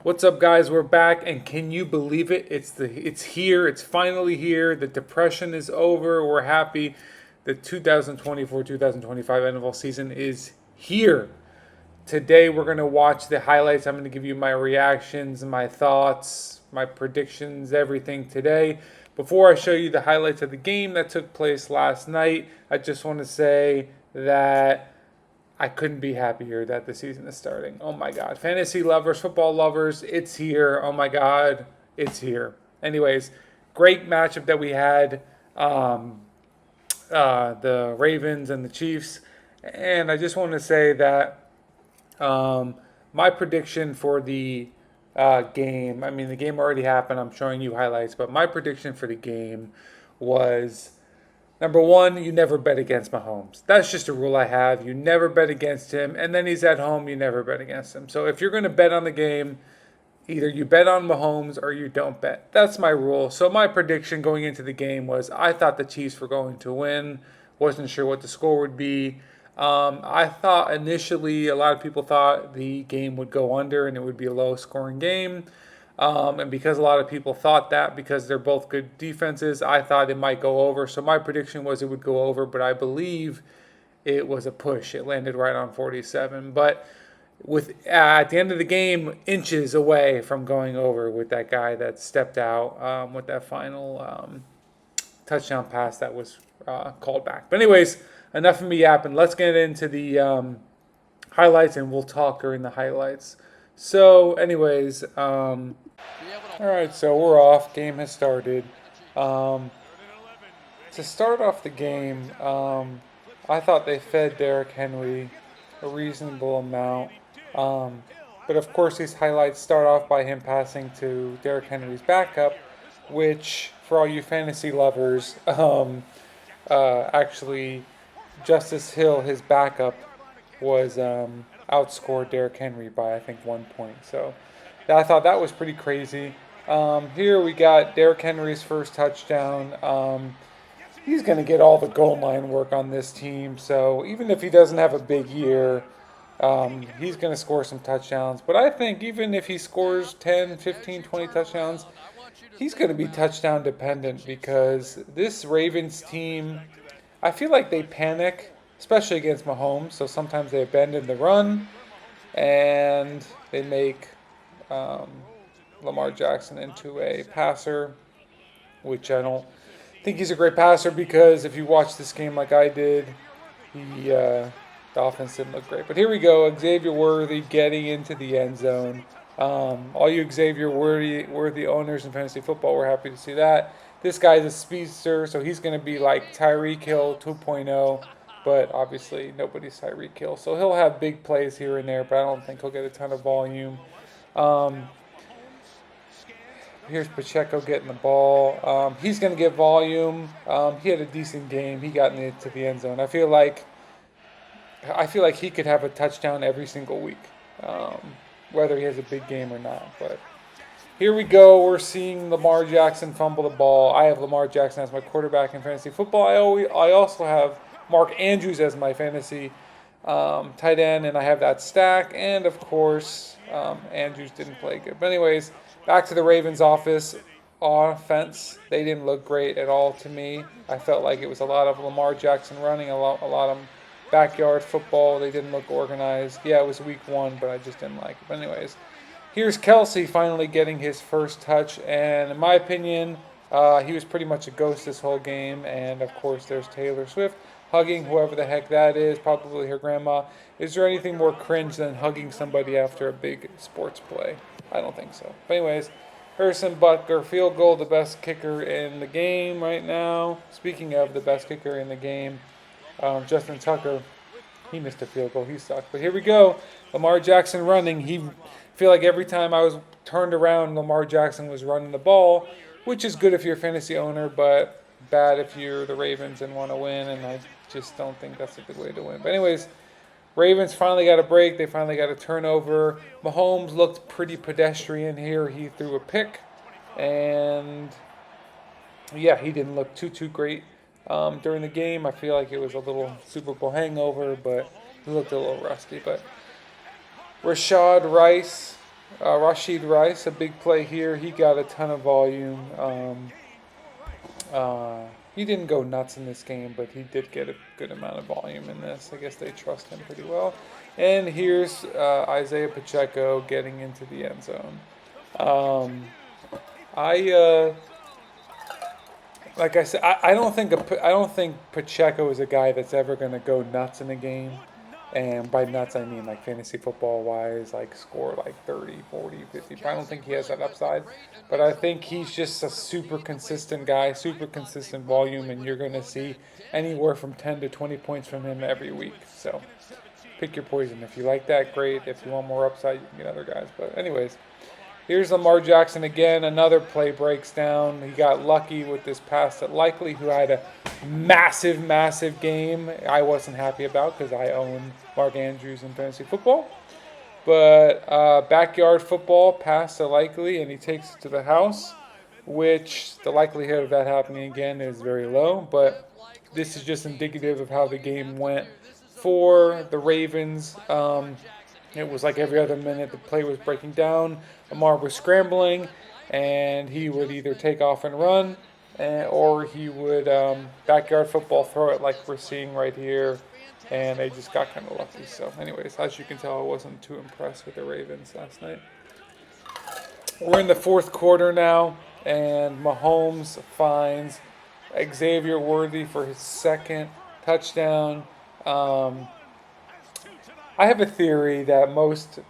What's up, guys? We're back, and can you believe it? It's here. It's finally here. The depression is over. We're happy. The 2024-2025 NFL season is here. Today, we're going to watch the highlights. I'm going to give you my reactions, my thoughts, my predictions, everything today. Before I show you the highlights of the game that took place last night, I just want to say that I couldn't be happier that the season is starting. Oh my God. Fantasy lovers, football lovers, it's here. Oh my God, it's here. Anyways, great matchup that we had. The Ravens and the Chiefs. And I just want to say that my prediction for the game, I mean, the game already happened. I'm showing you highlights, but my prediction for the game was number one, you never bet against Mahomes. That's just a rule I have. You never bet against him. And then he's at home, you never bet against him. So if you're going to bet on the game, either you bet on Mahomes or you don't bet. That's my rule. So my prediction going into the game was I thought the Chiefs were going to win. Wasn't sure what the score would be. I thought initially a lot of people thought the game would go under and it would be a low-scoring game. And because a lot of people thought that, because they're both good defenses, I thought it might go over. So my prediction was it would go over, but I believe it was a push. It landed right on 47. But at the end of the game, inches away from going over with that guy that stepped out with that final touchdown pass that was called back. But anyways, enough of me yapping. Let's get into the highlights, and we'll talk during the highlights. So, anyways, all right, so we're off. Game has started. To start off the game, I thought they fed Derrick Henry a reasonable amount. But of course, these highlights start off by him passing to Derrick Henry's backup, which, for all you fantasy lovers, actually, Justice Hill, his backup, was outscored Derrick Henry by, I think, 1 point. So I thought that was pretty crazy. Here we got Derrick Henry's first touchdown. He's going to get all the goal line work on this team. So even if he doesn't have a big year, he's going to score some touchdowns. But I think even if he scores 10, 15, 20 touchdowns, he's going to be touchdown dependent because this Ravens team, I feel like they panic, especially against Mahomes. So sometimes they abandon the run and they make Lamar Jackson into a passer, which I don't think he's a great passer because if you watch this game like I did, the offense didn't look great. But here we go, Xavier Worthy getting into the end zone. All you Xavier Worthy owners in fantasy football, we're happy to see that. This guy's a speedster, so he's going to be like Tyreek Hill 2.0, but obviously nobody's Tyreek Hill. So he'll have big plays here and there, but I don't think he'll get a ton of volume. Here's Pacheco getting the ball. He's going to get volume. He had a decent game. He got into the end zone. I feel like he could have a touchdown every single week, whether he has a big game or not. But here we go. We're seeing Lamar Jackson fumble the ball. I have Lamar Jackson as my quarterback in fantasy football. I also have Mark Andrews as my fantasy tight end, and I have that stack. And, of course, Andrews didn't play good. But anyways, back to the Ravens offense. They didn't look great at all to me. I felt like it was a lot of Lamar Jackson running, a lot of backyard football. They didn't look organized. Yeah, it was week 1, but I just didn't like it. But anyways, here's Kelsey finally getting his first touch. And in my opinion, he was pretty much a ghost this whole game. And, of course, there's Taylor Swift hugging whoever the heck that is, probably her grandma. Is there anything more cringe than hugging somebody after a big sports play? I don't think so. But anyways, Harrison Butker, field goal, the best kicker in the game right now. Speaking of the best kicker in the game, Justin Tucker, he missed a field goal. He sucked. But here we go. Lamar Jackson running. I feel like every time I was turned around, Lamar Jackson was running the ball, which is good if you're a fantasy owner, but bad if you're the Ravens and want to win, and I just don't think that's a good way to win. But anyways, Ravens finally got a break. They finally got a turnover. Mahomes looked pretty pedestrian here. He threw a pick, and yeah, he didn't look too great during the game. I feel like it was a little Super Bowl hangover, but he looked a little rusty. But Rashad Rice Rashid Rice, a big play here. He got a ton of volume. He didn't go nuts in this game, but he did get a good amount of volume in this. I guess they trust him pretty well. And here's Isaiah Pacheco getting into the end zone. Um, I like I said, I don't think I don't think Pacheco is a guy that's ever going to go nuts in a game. And by nuts, I mean like fantasy football wise, like score like 30, 40, 50. I don't think he has that upside. But I think he's just a super consistent guy, super consistent volume, and you're going to see anywhere from 10 to 20 points from him every week. So pick your poison. If you like that, great. If you want more upside, you can get other guys. But, anyways, here's Lamar Jackson again. Another play breaks down. He got lucky with this pass to Likely, who had a massive, massive game. I wasn't happy about because I own Mark Andrews in fantasy football. But backyard football pass to Likely, and he takes it to the house, which the likelihood of that happening again is very low. But this is just indicative of how the game went for the Ravens. It was like every other minute the play was breaking down. Lamar was scrambling, and he would either take off and run, or he would backyard football throw it like we're seeing right here. And they just got kind of lucky. So, anyways, as you can tell, I wasn't too impressed with the Ravens last night. We're in the fourth quarter now, and Mahomes finds Xavier Worthy for his second touchdown. I have a theory that most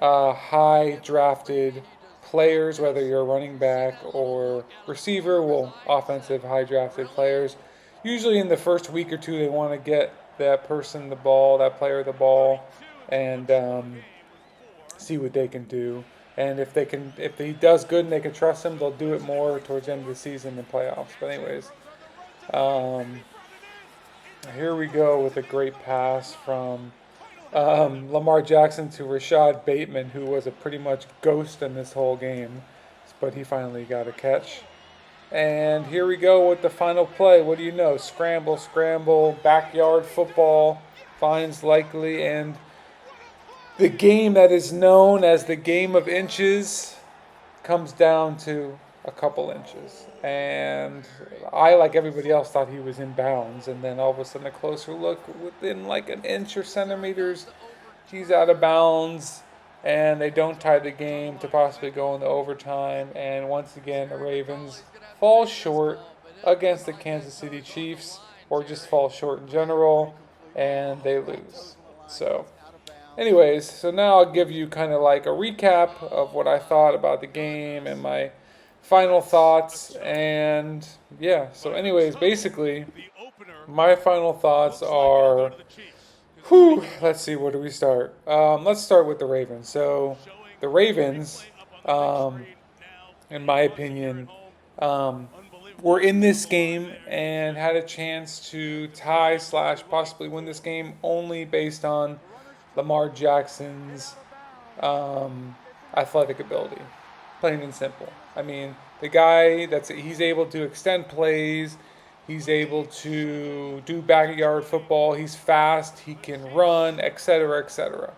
high drafted players, whether you're a running back or receiver, offensive high drafted players, usually in the first week or two, they want to get that person the ball, that player the ball, and see what they can do. And if he does good and they can trust him, they'll do it more towards the end of the season and playoffs. But anyways, here we go with a great pass from Lamar Jackson to Rashad Bateman, who was a pretty much ghost in this whole game, but he finally got a catch. And here we go with the final play. What do you know? Scramble, scramble, backyard football finds Likely, and the game that is known as the game of inches comes down to a couple inches. And I, like everybody else, thought he was in bounds, and then all of a sudden a closer look, within like an inch or centimeters, he's out of bounds. And they don't tie the game to possibly go into overtime. And once again, the Ravens fall short against the Kansas City Chiefs, or just fall short in general, and they lose. So, anyways, so now I'll give you kind of like a recap of what I thought about the game and my final thoughts. And yeah, so anyways, basically, my final thoughts are... let's see, where do we start? Let's start with the Ravens. So, the Ravens, in my opinion, were in this game and had a chance to tie / possibly win this game only based on Lamar Jackson's athletic ability, plain and simple. I mean, the guy he's able to extend plays. He's able to do backyard football. He's fast. He can run, etc., etc.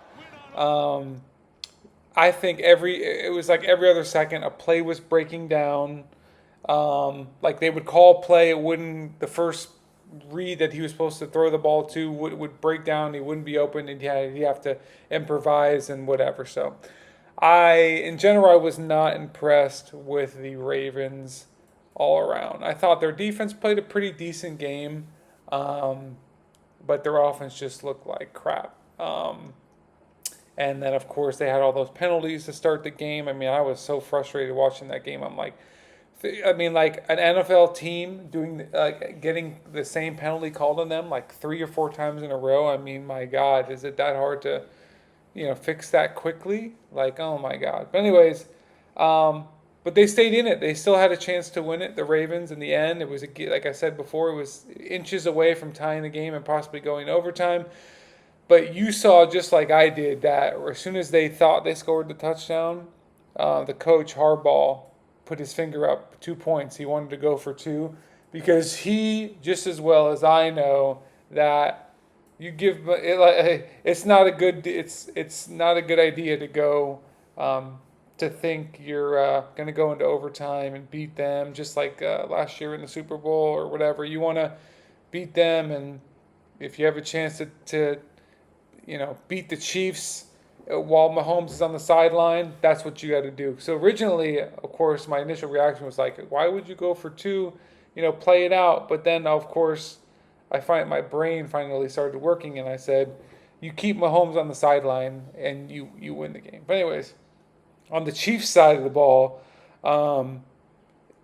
I think it was like every other second a play was breaking down. Like they would call play, the first read that he was supposed to throw the ball to would break down. He wouldn't be open, and he'd have to improvise and whatever. So, in general, I was not impressed with the Ravens all around. I thought their defense played a pretty decent game, but their offense just looked like crap. And then, of course, they had all those penalties to start the game. I mean, I was so frustrated watching that game. I'm like, like an NFL team getting the same penalty called on them like 3 or 4 times in a row. I mean, my God, is it that hard to, fix that quickly? Like, oh my God. But anyways, but they stayed in it. They still had a chance to win it. The Ravens, in the end, it was like I said before, it was inches away from tying the game and possibly going overtime. But you saw, just like I did, that as soon as they thought they scored the touchdown, the coach Harbaugh put his finger up 2 points. He wanted to go for 2 because he, just as well as I know, that it's not a good idea to go to think you're going to go into overtime and beat them, just like last year in the Super Bowl or whatever. You want to beat them, and if you have a chance to beat the Chiefs while Mahomes is on the sideline, that's what you got to do. So originally, of course, my initial reaction was like, why would you go for two? Play it out. But then, of course, I find my brain finally started working, and I said, you keep Mahomes on the sideline, and you win the game. But anyways, on the Chiefs side of the ball, um,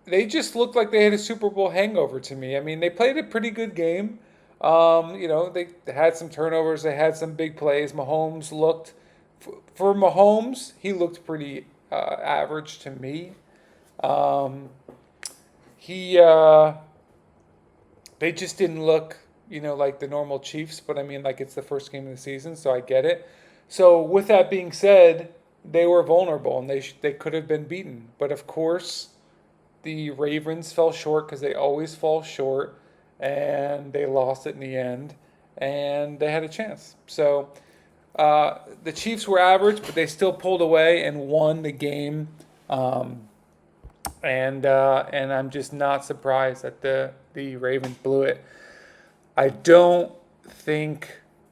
they just looked like they had a Super Bowl hangover to me. I mean, they played a pretty good game. They had some turnovers, they had some big plays. Mahomes looked, for Mahomes, he looked pretty average to me. Um, he, they just didn't look, like the normal Chiefs. But I mean, like it's the first game of the season, so I get it. So with that being said, they were vulnerable and they could have been beaten. But of course, the Ravens fell short because they always fall short, and they lost it in the end, and they had a chance. So the Chiefs were average, but they still pulled away and won the game. And I'm just not surprised that the Ravens blew it. I don't think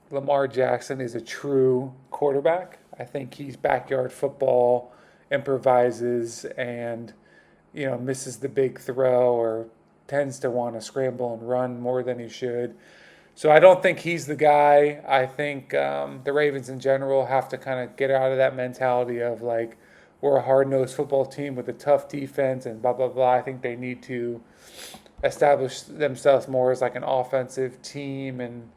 Lamar Jackson is a true quarterback. I think he's backyard football, improvises, and misses the big throw or tends to want to scramble and run more than he should. So I don't think he's the guy. I think the Ravens in general have to kind of get out of that mentality of like, we're a hard-nosed football team with a tough defense and blah, blah, blah. I think they need to establish themselves more as like an offensive team. And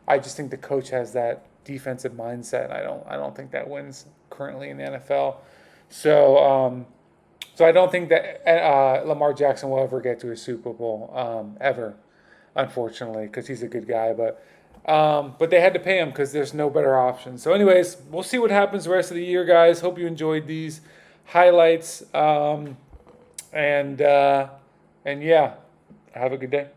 I just think the coach has that defensive mindset. I don't think that wins currently in the NFL. So I don't think that Lamar Jackson will ever get to a Super Bowl ever, unfortunately, because he's a good guy. But they had to pay him because there's no better option. So anyways, we'll see what happens the rest of the year, guys. Hope you enjoyed these highlights. And yeah, have a good day.